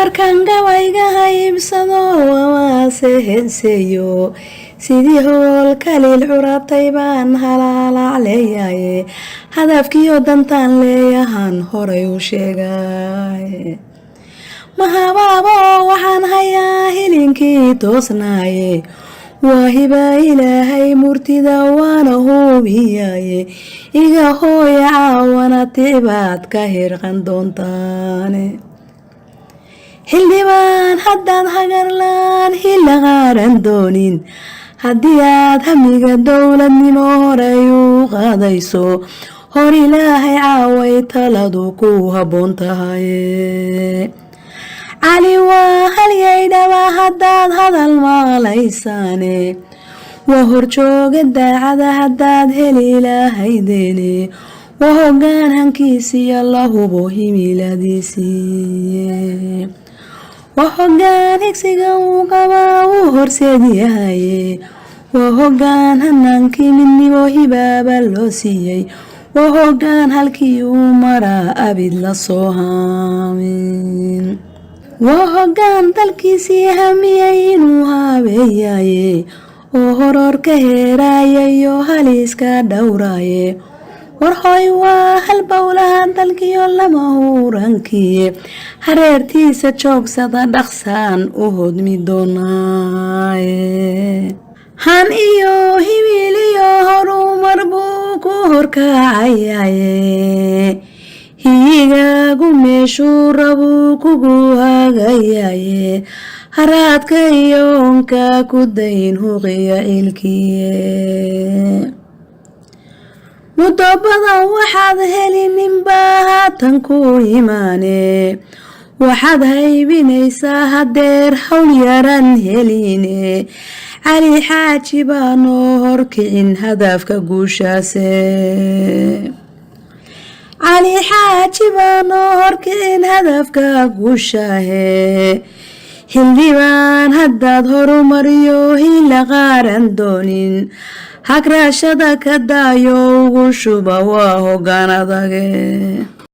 markan gabayga haybsado amase henseyo sidii hool kaliil curatay baan halaalac leeyaye hadafkiyo dantaan leeyahan horay u sheegay mahabaabo waxaan hayaa hilinkii toosnaaye waa hiba ilaahay murtida waana hubiyaye iga hooya caawana tibaad ka hirqan doontaane xildhibaan haddaad hagarlaan hila qaaran doonin haddii aad hamiga dowladnimo horay u qaadayso hor ilaahay caaway taladu ku habboon tahay cali waa halyay dhaba haddaad hadal maqlaysaane waa horjooga daacada haddaad heli lahaydeene waa hoggaan hankiisiyo la hubo himiladiisii waa hoggaan higsiga uu qabaa uu horseed yahaye waa hoggaan hanaankii midnimo hibaaba loo siiyey waa hoggaan halkii uu maraa abid la soo haamin waa hoggaan dalkiisii hamiyay inuu haabeeyaye oo horor ka heeraayayo haliiska dhowraaye war hoy waa halbowlaha dalkiyo lama hurankiye hareertiisa joogsada dhaqsaan u hodmi doonaaye han iyo hibil iyo horumar buu ku horkacayaye higaagu meeshuu rabuu kugu hagayaye haraadka iyo onka ku dayn huqiya cilkiye muddo badan waxaad helininbaa haatan ku imaane waxaad haybinaysaa hadeer hawl yaran heline cali xaaji baa noo horkicin hadafka guushaase cali xaaji baa noo horkicin hadafka guushaahe xildhibaan haddaad horumariyo hila qaaran doonin hagraashada ka daayo ugu shuba waa hoggaan adage